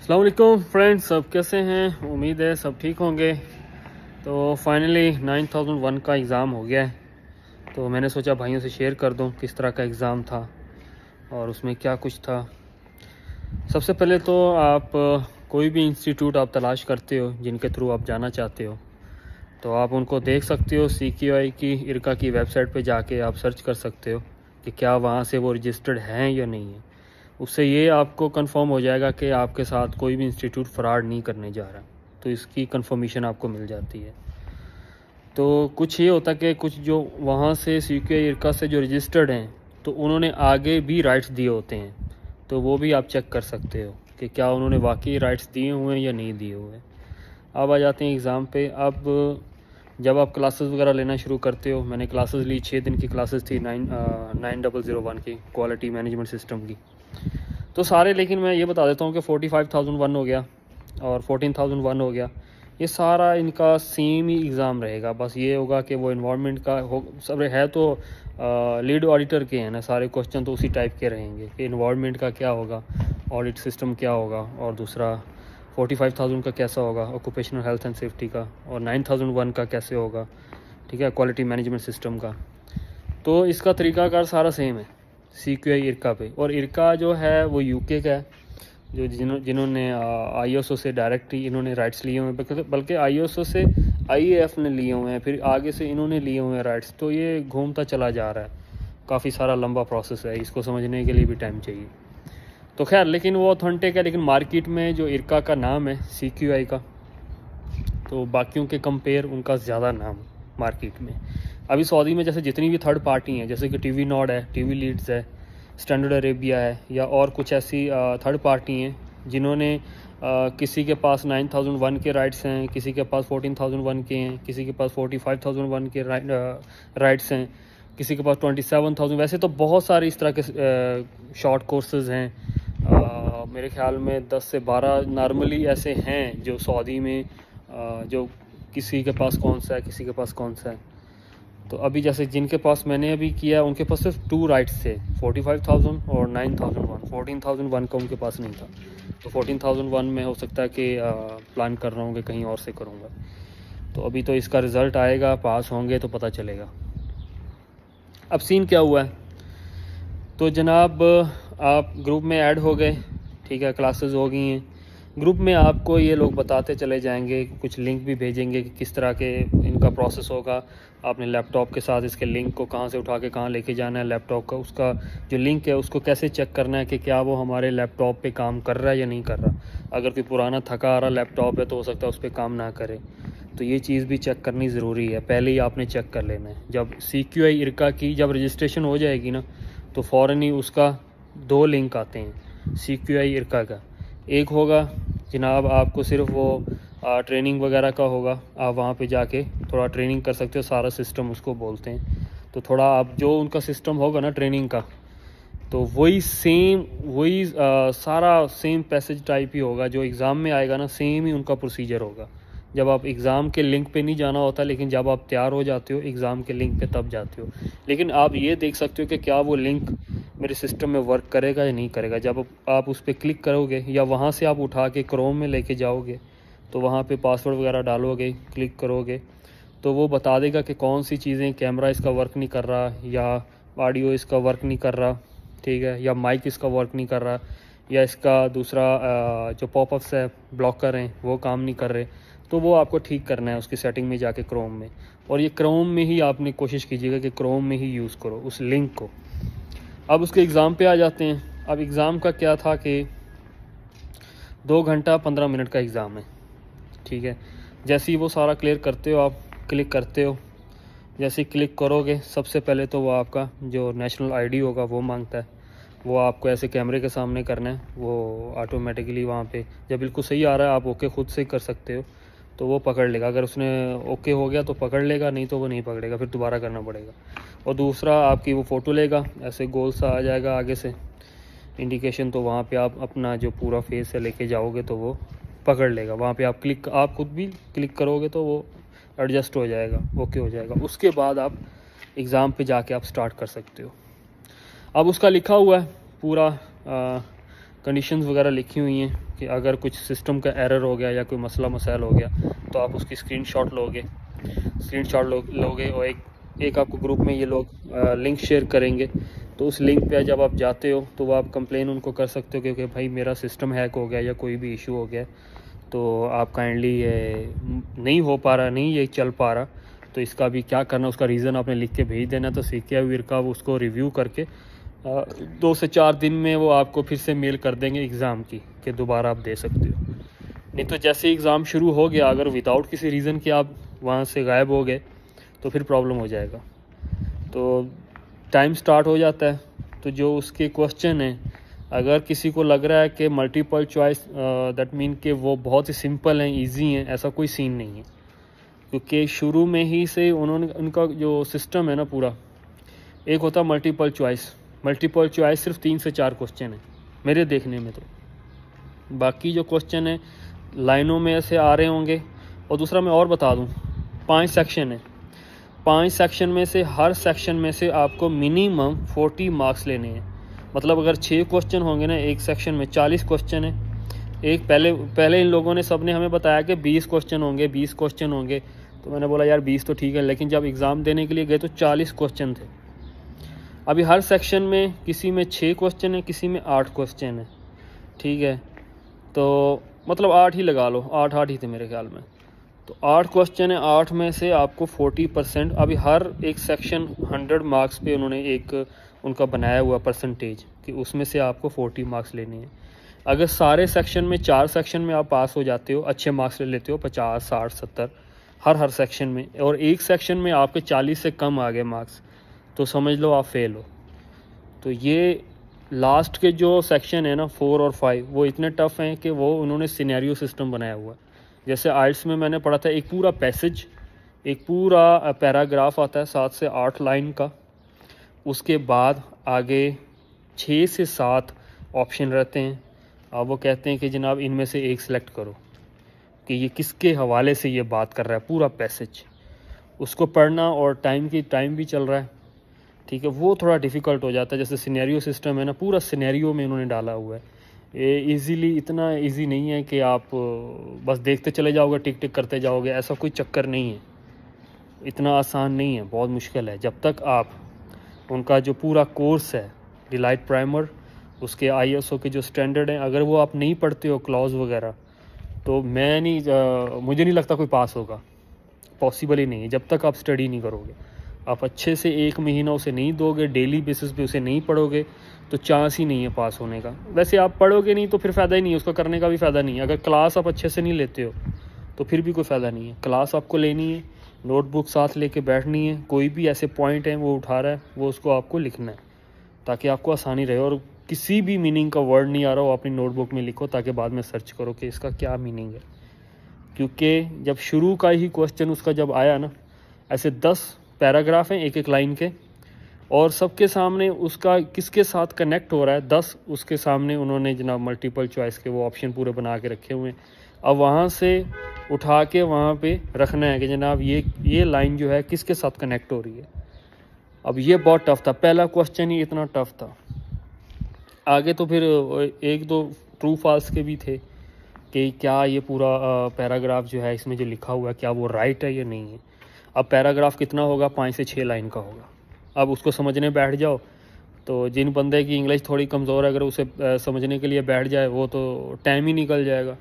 अस्सलाम वालेकुम फ्रेंड्स, सब कैसे हैं? उम्मीद है सब ठीक होंगे। तो फाइनली 9001 का एग्ज़ाम हो गया है, तो मैंने सोचा भाइयों से शेयर कर दूं किस तरह का एग्ज़ाम था और उसमें क्या कुछ था। सबसे पहले तो आप कोई भी इंस्टीट्यूट आप तलाश करते हो जिनके थ्रू आप जाना चाहते हो, तो आप उनको देख सकते हो। CQI की इरका की वेबसाइट पे जाके आप सर्च कर सकते हो कि क्या वहाँ से वो रजिस्टर्ड हैं या नहीं है। उससे ये आपको कंफर्म हो जाएगा कि आपके साथ कोई भी इंस्टीट्यूट फ्रॉड नहीं करने जा रहा, तो इसकी कंफर्मेशन आपको मिल जाती है। तो कुछ ये होता कि कुछ जो वहाँ से CQI इरका से जो रजिस्टर्ड हैं, तो उन्होंने आगे भी राइट्स दिए होते हैं, तो वो भी आप चेक कर सकते हो कि क्या उन्होंने वाकई राइट्स दिए हुए हैं या नहीं दिए हुए हैं। अब आ जाते हैं एग्ज़ाम पे। अब जब आप क्लासेस वगैरह लेना शुरू करते हो, मैंने क्लासेस ली, 6 दिन की क्लासेस थी 9001 की क्वालिटी मैनेजमेंट सिस्टम की। तो सारे, लेकिन मैं ये बता देता हूँ कि 45,001 हो गया और 14,001 हो गया, ये सारा इनका सेम ही एग्ज़ाम रहेगा। बस ये होगा कि वो इन्वायरमेंट का हो, सब है तो लीड ऑडिटर के हैं ना, सारे क्वेश्चन तो उसी टाइप के रहेंगे कि इन्वायरमेंट का क्या होगा, ऑडिट सिस्टम क्या होगा, और दूसरा 45,000 का कैसा होगा ऑक्यूपेशनल हेल्थ एंड सेफ्टी का, और 9001 का कैसे होगा, ठीक है, क्वालिटी मैनेजमेंट सिस्टम का। तो इसका तरीकाकार सारा सेम है CQI इरका पे। और इरका जो है वो UK का है, जो जिन्होंने ISO से डायरेक्ट ही इन्होंने राइट्स लिए हुए हैं, बल्कि ISO से IAF ने लिए हुए हैं, फिर आगे से इन्होंने लिए हुए हैं राइट्स। तो ये घूमता चला जा रहा है, काफ़ी सारा लंबा प्रोसेस है, इसको समझने के लिए भी टाइम चाहिए। तो खैर, लेकिन वो ऑथेंटिक है। लेकिन मार्केट में जो इरका का नाम है CQI का, तो बाकियों के कंपेयर उनका ज़्यादा नाम मार्केट में। अभी सऊदी में जैसे जितनी भी थर्ड पार्टी हैं, जैसे कि TV नॉड है, TV लीड्स है, स्टैंडर्ड अरेबिया है, या और कुछ ऐसी थर्ड पार्टी हैं जिन्होंने किसी के पास 9001 के राइट्स हैं, किसी के पास 14,001 के हैं, किसी के पास 45,001 के राइट्स हैं, किसी के पास 27,000। वैसे तो बहुत सारे इस तरह के शॉर्ट कोर्सेज हैं, मेरे ख्याल में 10 से 12 नॉर्मली ऐसे हैं जो सऊदी में जो किसी के पास कौन सा है, किसी के पास कौन सा है। तो अभी जैसे जिनके पास मैंने अभी किया, उनके पास सिर्फ 2 राइट्स थे, 45,000 और 9001। 14,001 का उनके पास नहीं था। तो 14,001 में हो सकता है कि प्लान कर रहा हूँ कि कहीं और से करूँगा। तो अभी तो इसका रिज़ल्ट आएगा, पास होंगे तो पता चलेगा। अब सीन क्या हुआ है, तो जनाब आप ग्रुप में ऐड हो गए, ठीक है, क्लासेस हो गई हैं। ग्रुप में आपको ये लोग बताते चले जाएंगे, कुछ लिंक भी भेजेंगे कि किस तरह के इनका प्रोसेस होगा। आपने लैपटॉप के साथ इसके लिंक को कहाँ से उठा के कहाँ लेके जाना है, लैपटॉप का उसका जो लिंक है उसको कैसे चेक करना है कि क्या वो हमारे लैपटॉप पे काम कर रहा है या नहीं कर रहा। अगर कोई पुराना थका आ रहा लैपटॉप है तो हो सकता है उस पर काम ना करे, तो ये चीज़ भी चेक करनी ज़रूरी है, पहले ही आपने चेक कर लेना है। जब CQI इरका की जब रजिस्ट्रेशन हो जाएगी ना, तो फ़ौरन ही उसका 2 लिंक आते हैं CQI इरका का। एक होगा जनाब आपको सिर्फ वो ट्रेनिंग वगैरह का होगा, आप वहाँ पे जाके थोड़ा ट्रेनिंग कर सकते हो, सारा सिस्टम उसको बोलते हैं। तो थोड़ा आप जो उनका सिस्टम होगा ना ट्रेनिंग का, तो वही सेम, वही सारा सेम पैसेज टाइप ही होगा जो एग्ज़ाम में आएगा ना, सेम ही उनका प्रोसीजर होगा। जब आप एग्ज़ाम के लिंक पे नहीं जाना होता, लेकिन जब आप तैयार हो जाते हो एग्ज़ाम के लिंक पे तब जाते हो। लेकिन आप ये देख सकते हो कि क्या वो लिंक मेरे सिस्टम में वर्क करेगा या नहीं करेगा। जब आप उस पर क्लिक करोगे या वहाँ से आप उठा के क्रोम में लेके जाओगे, तो वहाँ पे पासवर्ड वगैरह डालोगे, क्लिक करोगे, तो वो बता देगा कि कौन सी चीज़ें, कैमरा इसका वर्क नहीं कर रहा, या ऑडियो इसका वर्क नहीं कर रहा, ठीक है, या माइक इसका वर्क नहीं कर रहा, या इसका दूसरा जो पॉपअप्स है, ब्लॉकर हैं, वो काम नहीं कर रहे। तो वो आपको ठीक करना है उसकी सेटिंग में जाके क्रोम में, और ये क्रोम में ही आपने कोशिश कीजिएगा कि क्रोम में ही यूज़ करो उस लिंक को। अब उसके एग्ज़ाम पे आ जाते हैं। अब एग्ज़ाम का क्या था कि 2 घंटा 15 मिनट का एग्ज़ाम है, ठीक है। जैसे ही वो सारा क्लियर करते हो, आप क्लिक करते हो, जैसे ही क्लिक करोगे सबसे पहले तो वो आपका जो नेशनल ID होगा वो मांगता है। वो आपको ऐसे कैमरे के सामने करना है, वो ऑटोमेटिकली वहाँ पे जब बिल्कुल सही आ रहा है आप ओके खुद से कर सकते हो, तो वो पकड़ लेगा। अगर उसने ओके हो गया तो पकड़ लेगा, नहीं तो वो नहीं पकड़ेगा, फिर दोबारा करना पड़ेगा। और दूसरा आपकी वो फ़ोटो लेगा, ऐसे गोल सा आ जाएगा आगे से इंडिकेशन, तो वहाँ पे आप अपना जो पूरा फेस है लेके जाओगे तो वो पकड़ लेगा। वहाँ पे आप खुद भी क्लिक करोगे तो वो एडजस्ट हो जाएगा, ओके हो जाएगा। उसके बाद आप एग्ज़ाम पे जाके आप स्टार्ट कर सकते हो। अब उसका लिखा हुआ है पूरा कंडीशंस वगैरह लिखी हुई हैं कि अगर कुछ सिस्टम का एरर हो गया या कोई मसला मसाइल हो गया तो आप उसकी स्क्रीनशॉट लोगे और एक आपको ग्रुप में ये लोग लिंक शेयर करेंगे। तो उस लिंक पे जब आप जाते हो तो वो आप कंप्लेन उनको कर सकते हो कि भाई मेरा सिस्टम हैक हो गया या कोई भी इशू हो गया, तो आप काइंडली नहीं हो पा रहा, नहीं ये चल पा रहा, तो इसका भी क्या करना, उसका रीज़न आपने लिख के भेज देना। तो सीकेवीर का उसको रिव्यू करके 2 से 4 दिन में वो आपको फिर से मेल कर देंगे एग्ज़ाम की कि दोबारा आप दे सकते हो। नहीं तो जैसे एग्ज़ाम शुरू हो गया, अगर विदाउट किसी रीज़न के आप वहाँ से गायब हो गए तो फिर प्रॉब्लम हो जाएगा। तो टाइम स्टार्ट हो जाता है। तो जो उसके क्वेश्चन हैं, अगर किसी को लग रहा है कि मल्टीपल चॉइस दैट मीन कि वो बहुत ही सिंपल हैं, इजी हैं, ऐसा कोई सीन नहीं है, क्योंकि शुरू में ही से उनका जो सिस्टम है ना पूरा, एक होता है मल्टीपल चॉइस सिर्फ 3 से 4 क्वेश्चन है मेरे देखने में। तो बाकी जो क्वेश्चन है लाइनों में ऐसे आ रहे होंगे। और दूसरा मैं और बता दूं, 5 सेक्शन है, 5 सेक्शन में से हर सेक्शन में से आपको मिनिमम 40 मार्क्स लेने हैं। मतलब अगर 6 क्वेश्चन होंगे ना एक सेक्शन में, 40 क्वेश्चन है। एक पहले इन लोगों ने सबने हमें बताया कि 20 क्वेश्चन होंगे। तो मैंने बोला यार 20 तो ठीक है, लेकिन जब एग्ज़ाम देने के लिए गए तो 40 क्वेश्चन थे। अभी हर सेक्शन में किसी में 6 क्वेश्चन है, किसी में 8 क्वेश्चन है, ठीक है। तो मतलब 8 ही लगा लो, 8 ही थे मेरे ख्याल में। तो 8 क्वेश्चन है, 8 में से आपको 40%। अभी हर एक सेक्शन 100 मार्क्स पे उन्होंने एक उनका बनाया हुआ परसेंटेज कि उसमें से आपको 40 मार्क्स लेने हैं। अगर सारे सेक्शन में 4 सेक्शन में आप पास हो जाते हो, अच्छे मार्क्स ले लेते हो, 50, 60, 70 हर सेक्शन में, और एक सेक्शन में आपके 40 से कम आ गए मार्क्स, तो समझ लो आप फेल हो। तो ये लास्ट के जो सेक्शन है ना 4 और 5, वो इतने टफ हैं कि वो उन्होंने सिनेरियो सिस्टम बनाया हुआ है। जैसे आइल्स में मैंने पढ़ा था, एक पूरा पैसेज, एक पूरा पैराग्राफ आता है 7 से 8 लाइन का, उसके बाद आगे 6 से 7 ऑप्शन रहते हैं। अब वो कहते हैं कि जनाब इनमें से एक सिलेक्ट करो कि ये किसके हवाले से ये बात कर रहा है, पूरा पैसेज उसको पढ़ना, और टाइम भी चल रहा है, ठीक है। वो थोड़ा डिफ़िकल्ट हो जाता है। जैसे सिनेरियो सिस्टम है ना, पूरा सिनेरियो में उन्होंने डाला हुआ है। ये इजीली इतना इजी नहीं है कि आप बस देखते चले जाओगे, टिक टिक करते जाओगे, ऐसा कोई चक्कर नहीं है। इतना आसान नहीं है, बहुत मुश्किल है। जब तक आप उनका जो पूरा कोर्स है डिलाइट प्राइमर, उसके ISO के जो स्टैंडर्ड हैं, अगर वो आप नहीं पढ़ते हो क्लॉज वगैरह, तो मुझे नहीं लगता कोई पास होगा, पॉसिबल ही नहीं है जब तक आप स्टडी नहीं करोगे। आप अच्छे से 1 महीना उसे नहीं दोगे, डेली बेसिस पे उसे नहीं पढ़ोगे, तो चांस ही नहीं है पास होने का। वैसे आप पढ़ोगे नहीं तो फिर फ़ायदा ही नहीं है, उसका करने का भी फ़ायदा नहीं है। अगर क्लास आप अच्छे से नहीं लेते हो तो फिर भी कोई फ़ायदा नहीं है। क्लास आपको लेनी है, नोटबुक साथ लेके बैठनी है, कोई भी ऐसे पॉइंट हैं वो उठा रहा है, वो उसको आपको लिखना है ताकि आपको आसानी रहे। और किसी भी मीनिंग का वर्ड नहीं आ रहा हो अपनी नोटबुक में लिखो, ताकि बाद में सर्च करो कि इसका क्या मीनिंग है। क्योंकि जब शुरू का ही क्वेश्चन उसका जब आया ना, ऐसे 10 पैराग्राफ हैं एक लाइन के, और सबके सामने उसका किसके साथ कनेक्ट हो रहा है 10 उसके सामने उन्होंने जनाब मल्टीपल चॉइस के वो ऑप्शन पूरे बना के रखे हुए हैं। अब वहाँ से उठा के वहाँ पे रखना है कि जनाब ये लाइन जो है किसके साथ कनेक्ट हो रही है। अब ये बहुत टफ था, पहला क्वेश्चन ही इतना टफ था। आगे तो फिर 1-2 ट्रू फॉल्स के भी थे कि क्या ये पूरा पैराग्राफ जो है इसमें जो लिखा हुआ है क्या वो राइट है या नहीं है। अब पैराग्राफ कितना होगा, 5 से 6 लाइन का होगा। अब उसको समझने बैठ जाओ, तो जिन बंदे की इंग्लिश थोड़ी कमज़ोर है अगर उसे समझने के लिए बैठ जाए, वो तो टाइम ही निकल जाएगा।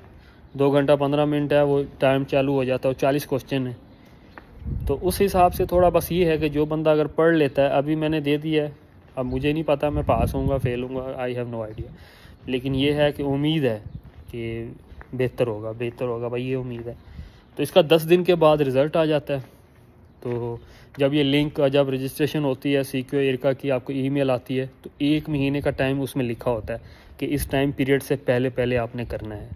2 घंटा 15 मिनट है वो टाइम चालू हो जाता है, 40 क्वेश्चन है। तो उस हिसाब से थोड़ा बस ये है कि जो बंदा अगर पढ़ लेता है, अभी मैंने दे दिया है, अब मुझे नहीं पता मैं पास होऊंगा फेल होऊंगा, आई हैव नो आइडिया, लेकिन ये है कि उम्मीद है कि बेहतर होगा भाई, ये उम्मीद है। तो इसका 10 दिन के बाद रिज़ल्ट आ जाता है। तो जब ये लिंक जब रजिस्ट्रेशन होती है सीक्योर की, आपको ईमेल आती है, तो 1 महीने का टाइम उसमें लिखा होता है कि इस टाइम पीरियड से पहले आपने करना है।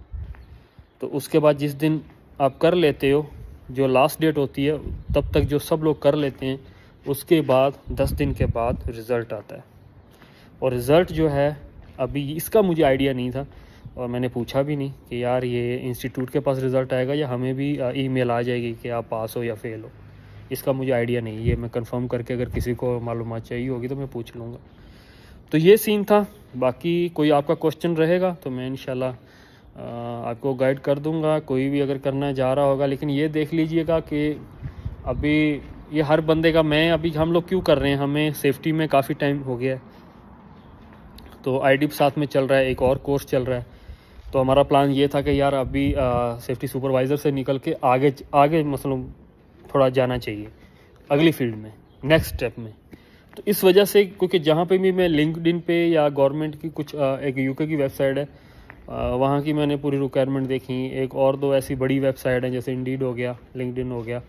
तो उसके बाद जिस दिन आप कर लेते हो, जो लास्ट डेट होती है, तब तक जो सब लोग कर लेते हैं, उसके बाद 10 दिन के बाद रिज़ल्ट आता है। और रिज़ल्ट जो है, अभी इसका मुझे आइडिया नहीं था और मैंने पूछा भी नहीं कि यार ये इंस्टीट्यूट के पास रिज़ल्ट आएगा या हमें भी ईमेल आ जाएगी कि आप पास हो या फेल हो। इसका मुझे आइडिया नहीं, ये मैं कंफर्म करके अगर किसी को मालूमात चाहिए होगी तो मैं पूछ लूँगा। तो ये सीन था। बाकी कोई आपका क्वेश्चन रहेगा तो मैं इंशाल्लाह आपको गाइड कर दूंगा, कोई भी अगर करना जा रहा होगा। लेकिन ये देख लीजिएगा कि अभी ये हर बंदे का, मैं अभी हम लोग क्यों कर रहे हैं, हमें सेफ्टी में काफ़ी टाइम हो गया है, तो आईडिप साथ में चल रहा है, एक और कोर्स चल रहा है। तो हमारा प्लान ये था कि यार अभी सेफ्टी सुपरवाइज़र से निकल के आगे मतलब थोड़ा जाना चाहिए अगली फील्ड में, नेक्स्ट स्टेप में। तो इस वजह से, क्योंकि जहाँ पे भी मैं लिंक्डइन पे या गवर्नमेंट की कुछ एक यूके की वेबसाइट है, वहाँ की मैंने पूरी रिक्वायरमेंट देखी। एक और दो ऐसी बड़ी वेबसाइट हैं जैसे इंडीड हो गया, लिंक्डइन हो गया,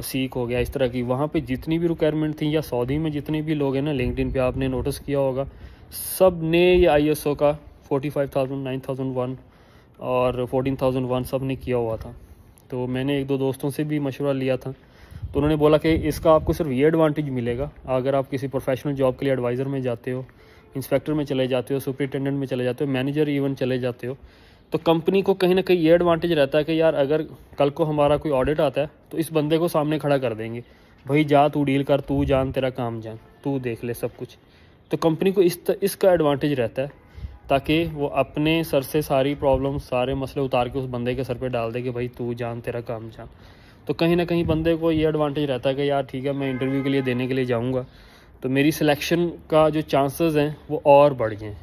सीक हो गया, इस तरह की। वहाँ पे जितनी भी रिक्वायरमेंट थी, या सऊदी में जितने भी लोग हैं ना, लिंक्डइन पे आपने नोटिस किया होगा, सब ने ये ISO का 45,000, 9001 और 14,001 सब ने किया हुआ था। तो मैंने एक दो दोस्तों से भी मशवरा लिया था, तो उन्होंने बोला कि इसका आपको सिर्फ ये एडवांटेज मिलेगा, अगर आप किसी प्रोफेशनल जॉब के लिए एडवाइज़र में जाते हो, इंस्पेक्टर में चले जाते हो, सुपरिटेंडेंट में चले जाते हो, मैनेजर इवन चले जाते हो, तो कंपनी को कहीं ना कहीं ये एडवांटेज रहता है कि यार अगर कल को हमारा कोई ऑडिट आता है तो इस बंदे को सामने खड़ा कर देंगे, भाई जा तू डील कर, तू जान, तेरा काम जान, तू देख ले सब कुछ। तो कंपनी को इसका एडवांटेज रहता है, ताकि वो अपने सर से सारी प्रॉब्लम, सारे मसले उतार के उस बंदे के सर पे डाल दे कि भाई तू जान, तेरा काम जान। तो कहीं ना कहीं बंदे को ये एडवांटेज रहता है कि यार ठीक है, मैं इंटरव्यू के लिए देने के लिए जाऊँगा तो मेरी सिलेक्शन का जो चांसेस हैं वो और बढ़ जाएँ।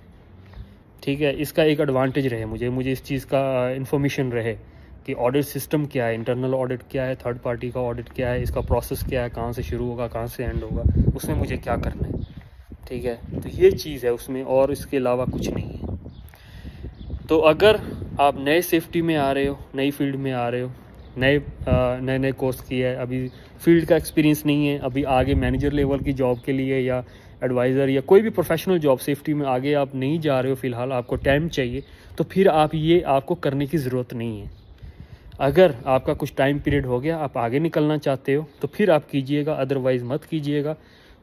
ठीक है, इसका एक एडवांटेज रहे मुझे इस चीज़ का इन्फॉर्मेशन रहे कि ऑडिट सिस्टम क्या है, इंटरनल ऑडिट क्या है, थर्ड पार्टी का ऑडिट क्या है, इसका प्रोसेस क्या है, कहाँ से शुरू होगा, कहाँ से एंड होगा, उसमें मुझे क्या करना है। ठीक है, तो ये चीज़ है उसमें, और इसके अलावा कुछ नहीं है। तो अगर आप नए सेफ्टी में आ रहे हो, नई फील्ड में आ रहे हो, नए कोर्स किया है, अभी फील्ड का एक्सपीरियंस नहीं है, अभी आगे मैनेजर लेवल की जॉब के लिए या एडवाइज़र या कोई भी प्रोफेशनल जॉब सेफ्टी में आगे आप नहीं जा रहे हो, फ़िलहाल आपको टाइम चाहिए, तो फिर आपको करने की ज़रूरत नहीं है। अगर आपका कुछ टाइम पीरियड हो गया, आप आगे निकलना चाहते हो तो फिर आप कीजिएगा, अदरवाइज़ मत कीजिएगा।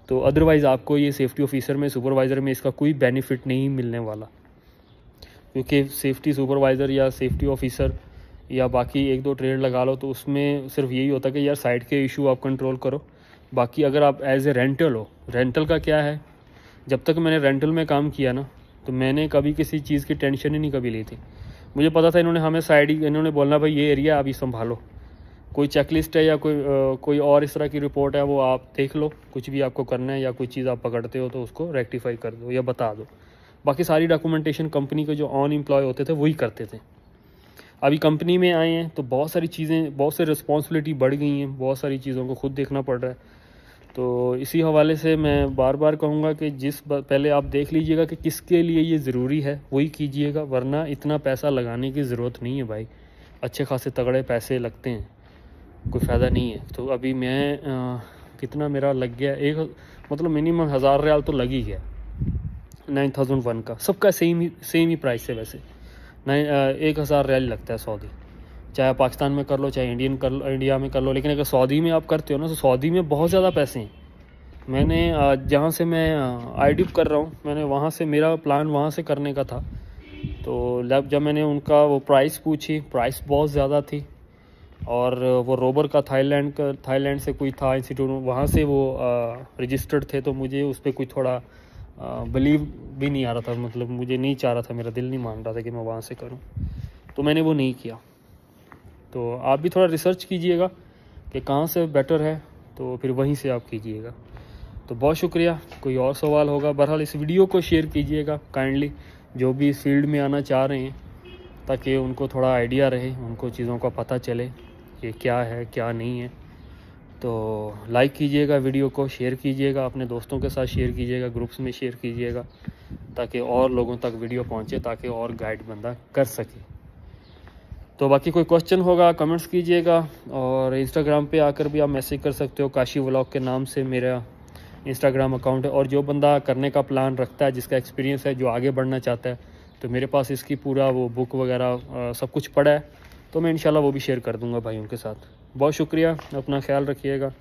तो अदरवाइज़ आपको ये सेफ्टी ऑफिसर में, सुपरवाइज़र में इसका कोई बेनिफिट नहीं मिलने वाला, क्योंकि सेफ्टी सुपरवाइज़र या सेफ्टी ऑफिसर या बाकी एक दो ट्रेड लगा लो तो उसमें सिर्फ यही होता है कि यार साइट के इशू आप कंट्रोल करो। बाकी अगर आप एज ए रेंटल हो, रेंटल का क्या है, जब तक मैंने रेंटल में काम किया ना, तो मैंने कभी किसी चीज़ की टेंशन ही नहीं कभी ली थी। मुझे पता था इन्होंने हमें इन्होंने बोलना भाई ये एरिया अभी संभालो, कोई चेकलिस्ट है या कोई और इस तरह की रिपोर्ट है वो आप देख लो, कुछ भी आपको करना है या कोई चीज़ आप पकड़ते हो तो उसको रेक्टिफाई कर दो या बता दो। बाकी सारी डॉक्यूमेंटेशन कंपनी के जो ऑन एम्प्लॉय होते थे वही करते थे। अभी कंपनी में आए हैं तो बहुत सारी चीज़ें, बहुत सारी रिस्पॉन्सिबिलिटी बढ़ गई हैं, बहुत सारी चीज़ों को खुद देखना पड़ रहा है। तो इसी हवाले से मैं बार बार कहूँगा कि पहले आप देख लीजिएगा कि किसके लिए ये ज़रूरी है, वही कीजिएगा, वरना इतना पैसा लगाने की ज़रूरत नहीं है भाई। अच्छे खासे तगड़े पैसे लगते हैं, कोई फ़ायदा नहीं है। तो अभी मैं कितना मेरा लग गया, एक मतलब मिनिमम 1000 रियाल तो लग ही गया 9001 का। सबका सेम ही प्राइस है वैसे, 1000 रियाल लगता है सऊदी, चाहे पाकिस्तान में कर लो, चाहे इंडिया में कर लो। लेकिन अगर सऊदी में आप करते हो ना, तो सऊदी में बहुत ज़्यादा पैसे हैं। मैंने जहाँ से मैं आईडिप कर रहा हूँ, मैंने वहाँ से, मेरा प्लान वहाँ से करने का था, तो जब मैंने उनका वो प्राइस पूछी, प्राइस बहुत ज़्यादा थी। और वो रोबर का थाईलैंड से कोई था इंस्टीट्यूट, वहाँ से वो रजिस्टर्ड थे, तो मुझे उस पर कोई थोड़ा बिलीव भी नहीं आ रहा था, मतलब मुझे नहीं चाह रहा था, मेरा दिल नहीं मान रहा था कि मैं वहाँ से करूँ, तो मैंने वो नहीं किया। तो आप भी थोड़ा रिसर्च कीजिएगा कि कहाँ से बेटर है, तो फिर वहीं से आप कीजिएगा। तो बहुत शुक्रिया। कोई और सवाल होगा, बहरहाल इस वीडियो को शेयर कीजिएगा काइंडली, जो भी इस फील्ड में आना चाह रहे हैं, ताकि उनको थोड़ा आइडिया रहे, उनको चीज़ों का पता चले कि क्या है क्या नहीं है। तो लाइक कीजिएगा, वीडियो को शेयर कीजिएगा, अपने दोस्तों के साथ शेयर कीजिएगा, ग्रुप्स में शेयर कीजिएगा, ताकि और लोगों तक वीडियो पहुंचे, ताकि और गाइड बंदा कर सके। तो बाकी कोई क्वेश्चन होगा कमेंट्स कीजिएगा, और इंस्टाग्राम पे आकर भी आप मैसेज कर सकते हो, काशी व्लॉग के नाम से मेरा इंस्टाग्राम अकाउंट है। और जो बंदा करने का प्लान रखता है, जिसका एक्सपीरियंस है, जो आगे बढ़ना चाहता है, तो मेरे पास इसकी पूरा वो बुक वगैरह सब कुछ पड़ा है, तो मैं इंशाल्लाह वो भी शेयर कर दूंगा भाइयों के साथ। बहुत शुक्रिया, अपना ख्याल रखिएगा।